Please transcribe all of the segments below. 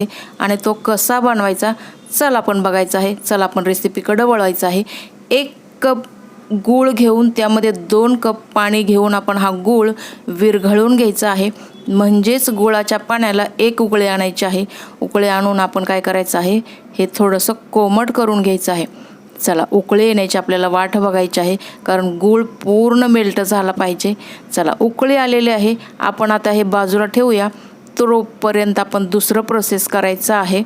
आणि तो कसा बनवायचा चल आपण बघायचा आहे। चल आपण रेसिपीकडे वळायचं आहे। 1 कप गूळ घेऊन त्यामध्ये 2 कप पाणी घेऊन आपण हा गूळ विरघळून घ्यायचा आहे। म्हणजेच गुळाच्या पाण्याला 1 उकळी आणायची आहे। उकळी आणून आपण काय करायचं आहे, हे थोडंसं कोमट करून घ्यायचं आहे। चला उकळी येण्याची आपल्याला वाट बघायची आहे, कारण गूळ पूर्ण मेल्ट झाला पाहिजे। चला उकळी आलेली आहे, आपण आता हे बाजूला ठेवूया। तोपर्यंत आपण दुसरं प्रोसेस करायचं आहे।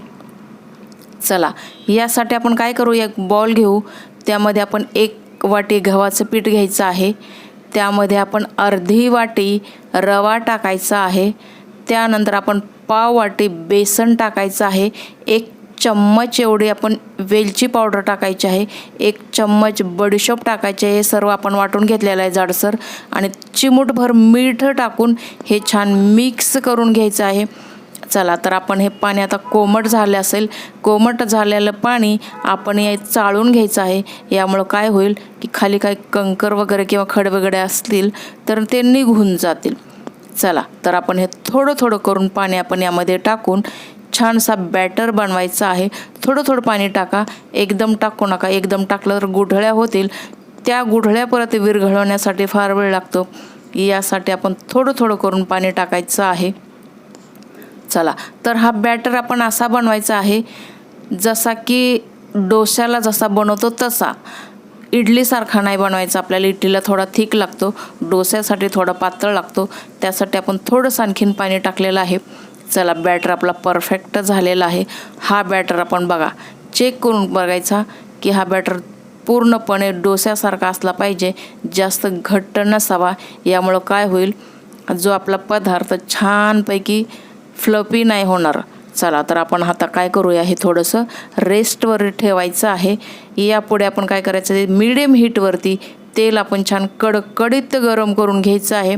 चला यासाठी आपण काय करू, एक बॉल घेऊ, त्यामध्ये आपण 1 वाटी गव्हाचं पीठ घ्यायचं आहे। त्यामध्ये आपण अर्धी वाटी रवा टाकायचा आहे। त्यानंतर आपण पाव वाटी बेसन टाकायचं आहे। 1 चम्मच एवढी आपण वेलची पावडर टाकायची आहे। 1 चम्मच बडीशोप टाकायचे आहे। हे सर्व आपण वाटून घेतलेलं आहे जाडसर, आणि चिमूटभर मीठ टाकून हे छान मिक्स करून घ्यायचं आहे। चला तर आपण हे पाणी आता कोमट झाले असेल, कोमट झालेलं पाणी आपण हे चाळून घ्यायचं आहे। यामुळे काय होईल की खाली काही कंकर वगैरे किंवा खड वगैरे असतील तर ते निघून जातील। चला तर आपण हे थोडं थोडं करून पाणी आपण यामध्ये टाकून छानसा बॅटर बनवायचा आहे। थोडं थोडं पाणी टाका, एकदम टाकू नका। एकदम टाकलं तर गुठळ्या होतील, त्या गुठळ्या परत विरघळवण्यासाठी फार वेळ लागतो। यासाठी आपण थोडं थोडं करून पाणी टाकायचं आहे। चला तर हा बॅटर आपण असा बनवायचा आहे जसा की डोश्याला जसा बनवतो तसा। इडलीसारखा नाही बनवायचा, आपल्याला इडलीला थोडा थिक लागतो, डोस्यासाठी थोडा पातळ लागतो। त्यासाठी आपण थोडंसं आणखीन पाणी टाकलेलं आहे। चला बॅटर आपला परफेक्ट झालेला आहे। हा बॅटर आपण बघा चेक करून बघायचा की हा बॅटर पूर्णपणे डोस्यासारखा असला पाहिजे, जास्त घट्ट नसावा। यामुळं काय होईल, जो आपला पदार्थ छानपैकी फ्लफी नाही होणार। चला तर आपण आता काय करूया, हे थोडंसं रेस्टवर ठेवायचं आहे। यापुढे आपण काय करायचं आहे, मीडियम हीटवरती तेल आपण छान कडकडीत गरम करून घ्यायचं आहे।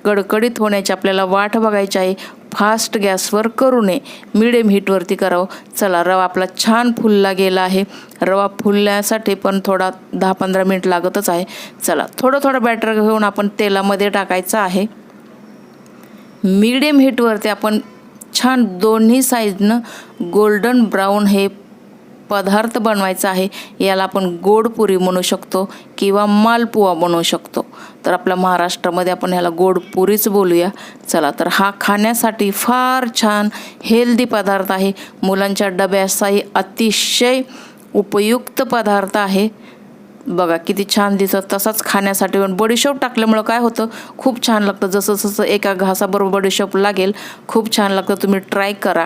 कडकडीत होण्याची आपल्याला वाट बघायची आहे। फास्ट गॅसवर करू नये, मीडियम हीटवरती करावं। चला रवा आपला छान फुलला गेला आहे। रवा फुलण्यासाठी पण थोडा 10-15 मिनिट लागतच आहे। चला थोडं थोडं बॅटर घेऊन आपण तेलामध्ये टाकायचं आहे। मीडियम हीटवरती आपण छान दोन्ही साईडनं गोल्डन ब्राऊन हे पदार्थ बनवायचा आहे। याला आपण गोडपुरी म्हणू शकतो किंवा मालपुवा बनवू शकतो। तर आपल्या महाराष्ट्रामध्ये आपण ह्याला गोडपुरीच बोलूया। चला तर हा खाण्यासाठी फार छान हेल्दी पदार्थ आहे। मुलांच्या डब्याचाही अतिशय उपयुक्त पदार्थ आहे। बघा किती छान दिसत, तसाच खाण्यासाठी पण बडीशोप टाकल्यामुळं काय होतं, खूप छान लागतं। जसं जसं एका घासाबरोबर बडीशोप लागेल, खूप छान लागतं। तुम्ही ट्राय करा।